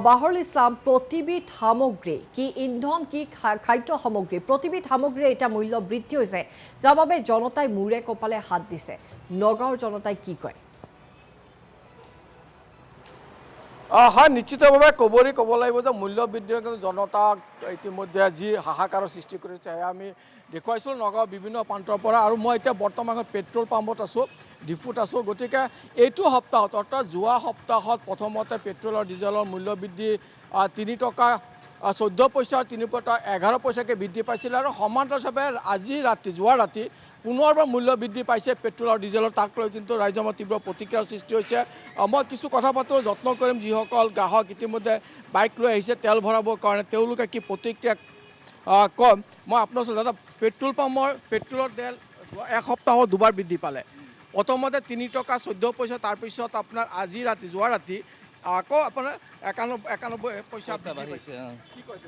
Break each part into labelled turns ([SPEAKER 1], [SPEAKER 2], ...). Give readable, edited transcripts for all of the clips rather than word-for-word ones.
[SPEAKER 1] বাহৰুল ইছলাম প্ৰতিবিধ সামগ্ৰী কি ইন্ধন কি খাদ্য সামগ্ৰী প্ৰতিবিধ সামগ্ৰীৰ এটা মূল্য বৃদ্ধি হৈছে যাৰ বাবে জনতাই মূৰে কপালে হাত দিছে নগাঁৱৰ জনতাই কি কয়
[SPEAKER 2] হয় নিশ্চিতভাৱে ক'ব লাগিব যে মূল্য বৃদ্ধিয়ে কিন্তু জনতাক ইতিমধ্যে যি হাহাকাৰৰ সৃষ্টি কৰিছে আমি দেখুৱাইছিলোঁ নগাঁৱৰ বিভিন্ন প্ৰান্তৰ পৰা আৰু মই এতিয়া বৰ্তমান পেট্ৰল পাম্পত আছোঁ ডিপুত আছোঁ গতিকে এইটো সপ্তাহত অৰ্থাৎ যোৱা সপ্তাহত প্ৰথমতে পেট্ৰল আৰু ডিজেলৰ মূল্য বৃদ্ধি 3 টকা 14 পইচা 3 টকা 11 পইচাকৈ বৃদ্ধি পাইছিল আৰু সমান্তৰালভাৱে আজি যোৱা ৰাতি পুনৰবাৰ মূল্য বৃদ্ধি পাইছে পেট্ৰল আৰু ডিজেলৰ তাক লৈ কিন্তু ৰাইজৰ মাজত তীব্ৰ প্ৰতিক্ৰিয়াৰ সৃষ্টি হৈছে মই কিছু কথা পাতিবলৈ যত্ন কৰিম যিসকল গ্ৰাহক ইতিমধ্যে বাইক লৈ আহিছে তেল ভৰাবৰ কাৰণে তেওঁলোকে কি প্ৰতিক্ৰিয়া কম মই আপোনাৰ ওচৰত দাদা পেট্ৰল পাম্পৰ পেট্ৰলৰ তেল এসপ্তাহত দুবাৰ বৃদ্ধি পালে প্ৰথমতে 3 টকা 14 পইচা তাৰপিছত আপোনাৰ আজি যোৱা ৰাতি আকৌ আপোনাৰ 91 পইচা বাঢ়িছে কি কয়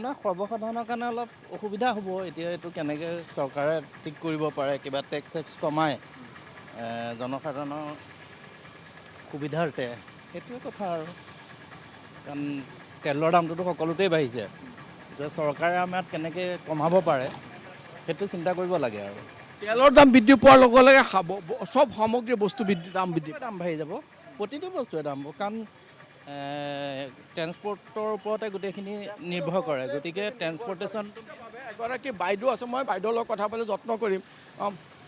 [SPEAKER 3] নহয় সৰ্বসাধাৰণৰ কাৰণে অলপ অসুবিধা হ'ব এতিয়া এইটো কেনেকৈ চৰকাৰে ঠিক কৰিব পাৰে কিবা টেক্স কমায় জনসাধাৰণৰ সুবিধাৰ্থে সেইটোৱে কথা আৰু কাৰণ তেলৰ দামটোতো সকলোতেই বাঢ়িছে এতিয়া চৰকাৰে আমাৰ কেনেকৈ কমাব পাৰে সেইটো চিন্তা কৰিব লাগে আৰু
[SPEAKER 2] তেলৰ দাম বৃদ্ধি পোৱাৰ লগে লগে চব সামগ্ৰী বস্তু দাম
[SPEAKER 3] বাঢ়ি যাব প্ৰতিটো বস্তুৱে দাম কাৰণ ট্ৰেন্সপৰ্টৰ ওপৰতে গোটেইখিনি নিৰ্ভৰ কৰে গতিকে ট্ৰেন্সপৰ্টেশ্যন
[SPEAKER 2] এগৰাকী বাইদেউ আছে মই বাইদেউৰ লগত কথা পাতি যত্ন কৰিম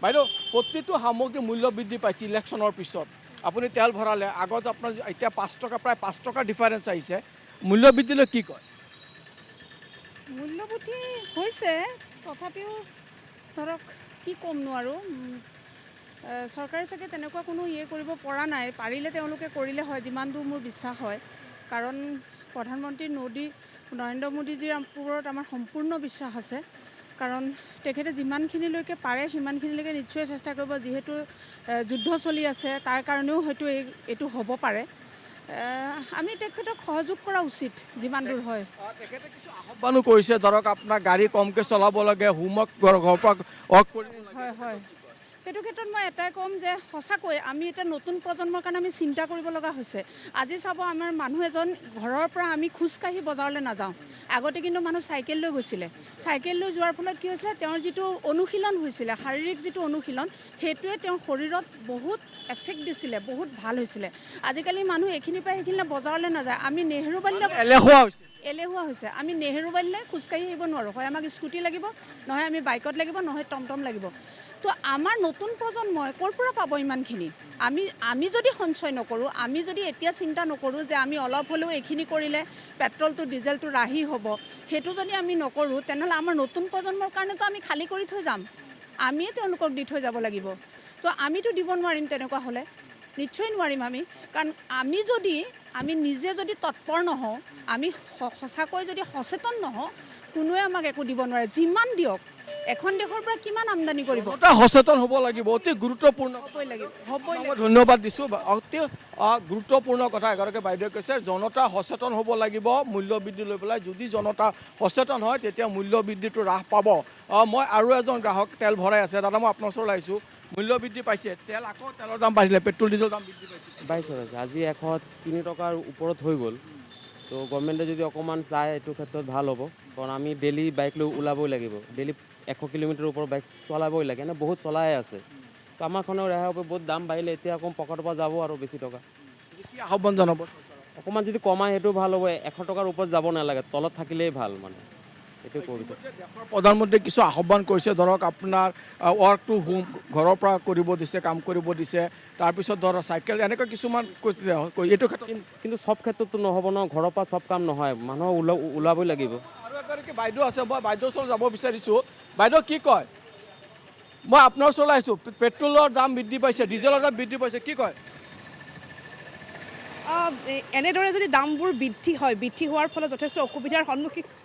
[SPEAKER 2] বাইদেউ প্ৰতিটো সামগ্ৰী মূল্য বৃদ্ধি পাইছে ইলেকশ্যনৰ পিছত আপুনি তেল ভৰালে আগত আপোনাৰ এতিয়া 5 টকা প্ৰায় 5 টকা ডিফাৰেঞ্চ আহিছে মূল্য বৃদ্ধিলৈ কি কয়
[SPEAKER 4] মূল্য বৃদ্ধি হৈছে তথাপিও ধৰক কি ক'মনো আৰু চৰকাৰে চাগে তেনেকুৱা কোনো কৰিব পৰা নাই পাৰিলে তেওঁলোকে কৰিলে হয় যিমান দূৰ মোৰ বিশ্বাস হয় কাৰণ প্ৰধানমন্ত্ৰী নৰেন্দ্ৰ মোদীজীৰ ওপৰত আমাৰ সম্পূৰ্ণ বিশ্বাস আছে কাৰণ তেখেতে যিমানখিনিলৈকে পাৰে সিমানখিনিলৈকে নিশ্চয় চেষ্টা কৰিব যিহেতু যুদ্ধ চলি আছে তাৰ কাৰণেও হয়তো এইটো হ'ব পাৰে আমি তেখেতক সহযোগ কৰা উচিত যিমান দূৰ হয়
[SPEAKER 2] তেখেতে কিছু আহ্বানো কৰিছে ধৰক আপোনাৰ গাড়ী কমকৈ চলাব লাগে হোমৱৰ্ক ঘৰৰ পৰা ৱৰ্ক কৰিব
[SPEAKER 4] হয় হয় সেইটো ক্ষেত্ৰত মই এটাই ক'ম যে সঁচাকৈ আমি এতিয়া নতুন প্ৰজন্মৰ কাৰণে আমি চিন্তা কৰিব লগা হৈছে আজি চাব আমাৰ মানুহ এজন ঘৰৰ পৰা আমি খোজকাঢ়ি বজাৰলৈ নাযাওঁ আগতে কিন্তু মানুহ চাইকেল লৈ গৈছিলে চাইকেল লৈ যোৱাৰ ফলত কি হৈছিলে তেওঁৰ যিটো অনুশীলন হৈছিলে শাৰীৰিক যিটো অনুশীলন সেইটোৱে তেওঁৰ শৰীৰত বহুত এফেক্ট দিছিলে বহুত ভাল হৈছিলে আজিকালি মানুহ এইখিনিৰ পৰা সেইখিনিলৈ বজাৰলৈ নাযায় আমি নেহেৰুবালিলৈ এলেহুৱা হৈছে আমি নেহেৰুবালিলৈ খোজকাঢ়ি আহিব নোৱাৰোঁ হয় আমাক স্কুটি লাগিব নহয় আমি বাইকত লাগিব নহয় টমটম লাগিব তো আমাৰ নতুন প্ৰজন্মই ক'ৰ পৰা পাব ইমানখিনি আমি যদি সঞ্চয় নকৰোঁ আমি যদি এতিয়া চিন্তা নকৰোঁ যে আমি অলপ হ'লেও এইখিনি কৰিলে পেট্ৰলটো ডিজেলটো ৰাহি হ'ব সেইটো যদি আমি নকৰোঁ তেনেহ'লে আমাৰ নতুন প্ৰজন্মৰ কাৰণেতো আমি খালী কৰি থৈ যাম আমিয়ে তেওঁলোকক দি থৈ যাব লাগিব তো আমিতো দিব নোৱাৰিম তেনেকুৱা হ'লে নিশ্চয় নোৱাৰিম আমি কাৰণ আমি নিজে যদি তৎপৰ নহওঁ আমি সঁচাকৈ যদি সচেতন নহওঁ কোনোৱে আমাক একো দিব নোৱাৰে যিমান দিয়ক এখন দেশৰ পৰা কিমান আমদানি কৰিব
[SPEAKER 2] সচেতন হ'ব লাগিব অতি গুৰুত্বপূৰ্ণ ধন্যবাদ দিছোঁ অতি গুৰুত্বপূৰ্ণ কথা এগৰাকী বাইদেৱে কৈছে জনতা সচেতন হ'ব লাগিব মূল্য বৃদ্ধি লৈ পেলাই যদি জনতা সচেতন হয় তেতিয়া মূল্য বৃদ্ধিটো হ্ৰাস পাব মই আৰু এজন গ্ৰাহক তেল ভৰাই আছে দাদা মই আপোনাৰ ওচৰলৈ আহিছোঁ মূল্য বৃদ্ধি পাইছে তেলৰ দাম বাঢ়িলে পেট্ৰল ডিজেলৰ দাম বৃদ্ধি
[SPEAKER 5] পাইছে আজি 103 টকাৰ ওপৰত হৈ গ'ল তো গভৰ্ণমেণ্টে যদি অকণমান চায় এইটো ক্ষেত্ৰত ভাল হ'ব কাৰণ আমি ডেইলি বাইক লৈ ওলাবই লাগিব ডেইলি 100 কিলোমিটাৰৰ ওপৰত বাইক চলাবই লাগে এনে বহুত চলাই আছে তো আমাৰখনেও ৰেহাই হ'ব বহুত দাম বাঢ়িলে এতিয়া অকণ পকেটৰ পৰা যাব আৰু বেছি টকা
[SPEAKER 2] কি আহ্বান জনাব
[SPEAKER 5] অকণমান যদি কমায় সেইটো ভাল হ'ব 100 টকাৰ ওপৰত যাব নালাগে তলত থাকিলেই ভাল মানে এইটো কৰিছে
[SPEAKER 2] দেশৰ প্ৰধানমন্ত্ৰীয়ে কিছু আহ্বান কৰিছে ধৰক আপোনাৰ ৱৰ্ক টু হোম ঘৰৰ পৰা কৰিব দিছে কাম কৰিব দিছে তাৰপিছত ধৰক চাইকেল এনেকুৱা কিছুমান এইটো ক্ষেত্ৰত
[SPEAKER 5] কিন্তু চব ক্ষেত্ৰততো নহ'ব ন ঘৰৰ পৰা চব কাম নহয় মানুহ ওলাবই লাগিব
[SPEAKER 2] আৰু এগৰাকী বাইদেউ আছে মই বাইদেউৰ ওচৰত যাব বিচাৰিছোঁ বাইদেউ কি কয় মই আপোনাৰ ওচৰলৈ আহিছোঁ পেট্ৰলৰ দাম বৃদ্ধি পাইছে ডিজেলৰ দাম বৃদ্ধি পাইছে কি কয়
[SPEAKER 6] এনেদৰে যদি দামবোৰ বৃদ্ধি হোৱাৰ ফলত যথেষ্ট অসুবিধাৰ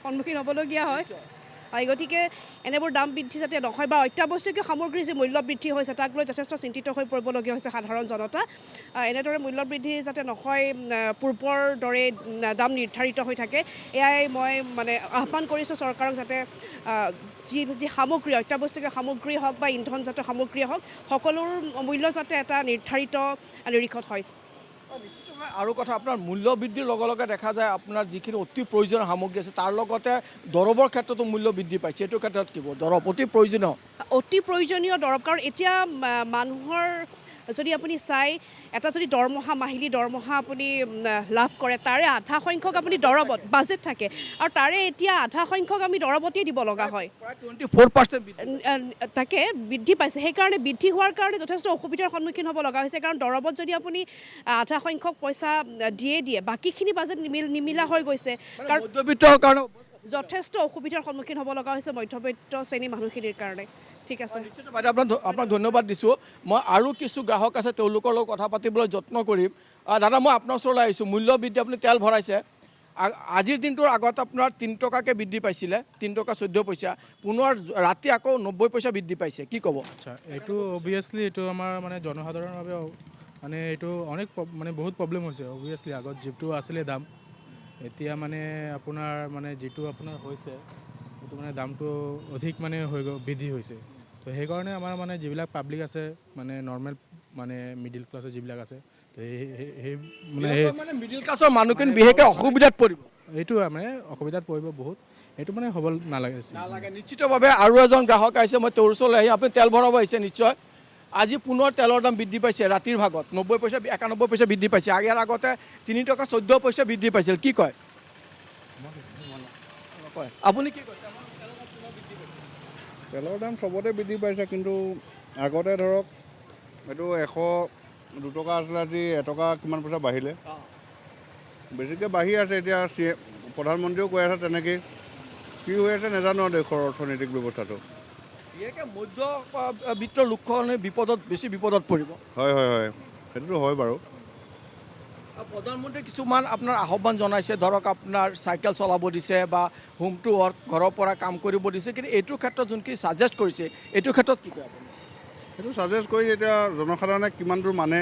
[SPEAKER 6] সন্মুখীন হ'বলগীয়া হয় গতিকে এনেবোৰ দাম বৃদ্ধি যাতে নহয় বা অত্যাৱশ্যকীয় সামগ্ৰীৰ যি মূল্য বৃদ্ধি হৈছে তাক লৈ যথেষ্ট চিন্তিত হৈ পৰিবলগীয়া হৈছে সাধাৰণ জনতা এনেদৰে মূল্য বৃদ্ধি যাতে নহয় পূৰ্বৰ দৰে দাম নিৰ্ধাৰিত হৈ থাকে এয়াই মই মানে আহ্বান কৰিছোঁ চৰকাৰক যাতে যি সামগ্ৰী অত্যাৱশ্যকীয় সামগ্ৰী হওক বা ইন্ধনজাত সামগ্ৰীয়ে হওক সকলোৰ মূল্য যাতে এটা নিৰ্ধাৰিত নিৰীক্ষত হয়
[SPEAKER 2] আৰু কথা আপোনাৰ মূল্য বৃদ্ধিৰ লগে লগে দেখা যায় আপোনাৰ যিখিনি অতি প্ৰয়োজনীয় সামগ্ৰী আছে তাৰ লগতে দৰৱৰ ক্ষেত্ৰতো মূল্য বৃদ্ধি পাইছে এইটো ক্ষেত্ৰত কি দৰৱ অতি প্ৰয়োজনীয়
[SPEAKER 6] অতি প্ৰয়োজনীয় দৰৱ কাৰণ এতিয়া মানুহৰ যদি আপুনি চাই এটা যদি দৰমহা মাহিলী দৰমহা আপুনি লাভ কৰে তাৰে আধা সংখ্যক আপুনি দৰৱত বাজেট থাকে আৰু তাৰে এতিয়া আধা সংখ্যক আমি দৰৱতেই দিব লগা হয়
[SPEAKER 2] প্ৰায় 24%
[SPEAKER 6] তাকে বৃদ্ধি পাইছে সেইকাৰণে বৃদ্ধি হোৱাৰ কাৰণে যথেষ্ট অসুবিধাৰ সন্মুখীন হ'ব লগা হৈছে কাৰণ দৰৱত যদি আপুনি আধা সংখ্যক পইচা দিয়ে বাকীখিনি বাজেট নিমিলা হৈ গৈছে কাৰণ
[SPEAKER 2] মধ্যবিত্তৰ কাৰণে
[SPEAKER 6] যথেষ্ট অসুবিধাৰ সন্মুখীন হ'ব লগা হৈছে মধ্যবিত্ত শ্ৰেণীৰ মানুহখিনিৰ কাৰণে ঠিক আছে
[SPEAKER 2] নিশ্চিত বাইদেউ আপোনাক ধন্যবাদ দিছোঁ মই আৰু কিছু গ্ৰাহক আছে তেওঁলোকৰ লগত কথা পাতিবলৈ যত্ন কৰিম দাদা মই আপোনাৰ ওচৰলৈ আহিছোঁ মূল্য বৃদ্ধি আপুনি তেল ভৰাইছে আজিৰ দিনটোৰ আগত আপোনাৰ 3 টকাকৈ বৃদ্ধি পাইছিলে 3 টকা 14 পইচা পুনৰ ৰাতি আকৌ 90 পইচা বৃদ্ধি পাইছে কি ক'ব
[SPEAKER 7] আচ্ছা এইটো অবভিয়াছলি এইটো আমাৰ মানে জনসাধাৰণৰ বাবে মানে এইটো অনেক মানে বহুত প্ৰব্লেম হৈছে অবভিয়াছলি আগত যিটো আছিলে দাম এতিয়া মানে আপোনাৰ মানে যিটো আপোনাৰ হৈছে সেইটো মানে দামটো অধিক মানে হৈ বৃদ্ধি হৈছে তো সেইকাৰণে আমাৰ মানে যিবিলাক পাব্লিক আছে মানে নৰ্মেল মানে মিডিল ক্লাছৰ যিবিলাক আছে তো সেই
[SPEAKER 2] মানে মিডিল ক্লাছৰ মানুহখিনি বিশেষকৈ অসুবিধাত পৰিব
[SPEAKER 7] এইটো মানে অসুবিধাত পৰিব বহুত এইটো মানে হ'ব নালাগে
[SPEAKER 2] নিশ্চিতভাৱে আৰু এজন গ্ৰাহক আহিছে মই তেওঁৰ ওচৰলৈ আহি আপুনি তেল ভৰাব আহিছে নিশ্চয় আজি পুনৰ তেলৰ দাম বৃদ্ধি পাইছে ৰাতিৰ ভাগত 90 পইচা 91 পইচা বৃদ্ধি পাইছে ইয়াৰ আগতে 3 টকা 14 পইচা বৃদ্ধি পাইছিল কি কয় আপুনি কি কয়
[SPEAKER 8] তেলৰ দাম চবতে বৃদ্ধি পাইছে কিন্তু আগতে ধৰক এইটো 102 টকা আছিলে আজি 1 টকা কিমান পইচা বাঢ়িলে বেছিকৈ বাঢ়ি আছে এতিয়া প্ৰধানমন্ত্ৰীয়েও কৈ আছে তেনেকৈ কি হৈ আছে নাজানো দেশৰ অৰ্থনৈতিক ব্যৱস্থাটো
[SPEAKER 2] বিশেষকৈ মধ্যবিত্তৰ লোকসকলে বেছি বিপদত পৰিব
[SPEAKER 8] হয় সেইটোতো হয় বাৰু
[SPEAKER 2] প্ৰধানমন্ত্ৰীয়ে কিছুমান আপোনাৰ আহ্বান জনাইছে ধৰক আপোনাৰ চাইকেল চলাব দিছে বা হোম টু ৱৰ্ক ঘৰৰ পৰা কাম কৰিব দিছে কিন্তু এইটোৰ ক্ষেত্ৰত যোনখিনি ছাজেষ্ট কৰিছে এইটোৰ ক্ষেত্ৰত কি কয় আপুনি
[SPEAKER 8] সেইটো ছাজেষ্ট কৰি এতিয়া জনসাধাৰণে কিমান দূৰ মানে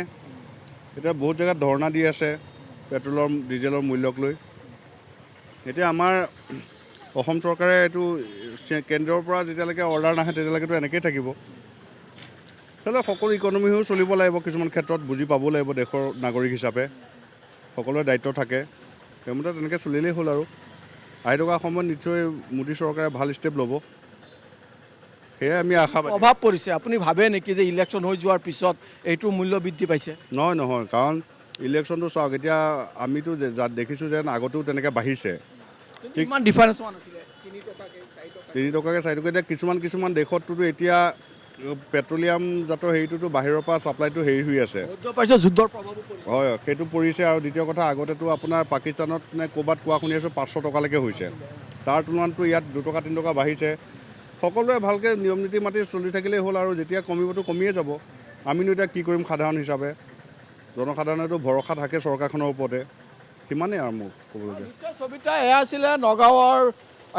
[SPEAKER 8] এতিয়া বহুত জেগাত ধৰ্ণা দি আছে পেট্ৰলৰ ডিজেলৰ মূল্যক লৈ এতিয়া আমাৰ অসম চৰকাৰে এইটো কেন্দ্ৰৰ পৰা যেতিয়ালৈকে অৰ্ডাৰ নাহে তেতিয়ালৈকেতো এনেকৈয়ে থাকিব তেতিয়াহ'লে সকলো ইকনমিও চলিব লাগিব কিছুমান ক্ষেত্ৰত বুজি পাব লাগিব দেশৰ নাগৰিক হিচাপে সকলোৰে দায়িত্ব থাকে সেইমতে তেনেকৈ চলিলেই হ'ল আৰু আহি থকা সময়ত নিশ্চয় মোদী চৰকাৰে ভাল ষ্টেপ ল'ব সেয়াই আমি আশা
[SPEAKER 2] প্ৰভাৱ পৰিছে আপুনি ভাবে নেকি যে ইলেকশ্যন হৈ যোৱাৰ পিছত এইটোৰ মূল্য বৃদ্ধি পাইছে
[SPEAKER 8] নহয় কাৰণ ইলেকশ্যনটো চাওক এতিয়া আমিতো দেখিছোঁ যেন আগতেও তেনেকৈ বাঢ়িছে
[SPEAKER 2] ইমান ডিফাৰেঞ্চ হোৱা নাছিলে
[SPEAKER 8] 3 টকাকৈ 4 টকা এতিয়া কিছুমান দেশততো এতিয়া পেট্ৰলিয়াম জাতৰ হেৰিটোতো বাহিৰৰ পৰা ছাপ্লাইটো হেৰি হৈ আছে
[SPEAKER 2] যুদ্ধৰ প্ৰভাৱো পৰিছে
[SPEAKER 8] হয় সেইটো পৰিছে আৰু দ্বিতীয় কথা আগতেতো আপোনাৰ পাকিস্তানত নে ক'ৰবাত কোৱা শুনি আছোঁ 500 টকালৈকে হৈছে তাৰ তুলনাততো ইয়াত 2 টকা 3 টকা বাঢ়িছে সকলোৱে ভালকৈ নিয়ম নীতি মাতি চলি থাকিলেই হ'ল আৰু যেতিয়া কমিবতো কমিয়ে যাব আমিনো এতিয়া কি কৰিম সাধাৰণ হিচাপে জনসাধাৰণেতো ভৰসা থাকে চৰকাৰখনৰ ওপৰতে সিমানেই আৰু মোক ক'বলগীয়া
[SPEAKER 2] ছবিতা এয়া আছিলে নগাঁৱৰ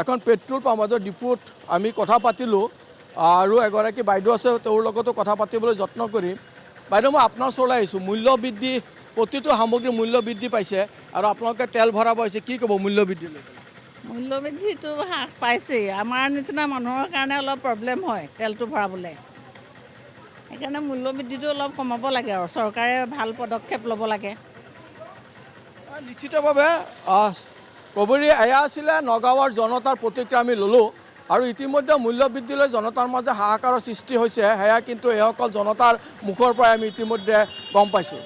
[SPEAKER 2] এখন পেট্ৰল পাম্পৰ ডিপুত আমি কথা পাতিলোঁ আৰু এগৰাকী বাইদেউ আছে তেওঁৰ লগতো কথা পাতিবলৈ যত্ন কৰিম বাইদেউ মই আপোনাৰ ওচৰলৈ আহিছোঁ মূল্য বৃদ্ধি প্ৰতিটো সামগ্ৰীৰ মূল্য বৃদ্ধি পাইছে আৰু আপোনালোকে তেল ভৰাব আহিছে কি ক'ব মূল্য বৃদ্ধি লৈ
[SPEAKER 9] মূল্যবৃদ্ধিটো হ্ৰাস পাইছেই আমাৰ নিচিনা মানুহৰ কাৰণে অলপ প্ৰব্লেম হয় তেলটো ভৰাবলৈ সেইকাৰণে মূল্যবৃদ্ধিটো অলপ কমাব লাগে আৰু চৰকাৰে ভাল পদক্ষেপ ল'ব লাগে
[SPEAKER 2] নিশ্চিতভাৱে ক'বৰি এয়া আছিলে নগাঁৱৰ জনতাৰ প্ৰতিক্ৰিয়া আমি ল'লোঁ আৰু ইতিমধ্যে মূল্য বৃদ্ধি লৈ জনতাৰ মাজে হাহাকাৰৰ সৃষ্টি হৈছে সেয়া কিন্তু এইসকল জনতাৰ মুখৰ পৰাই আমি ইতিমধ্যে গম পাইছোঁ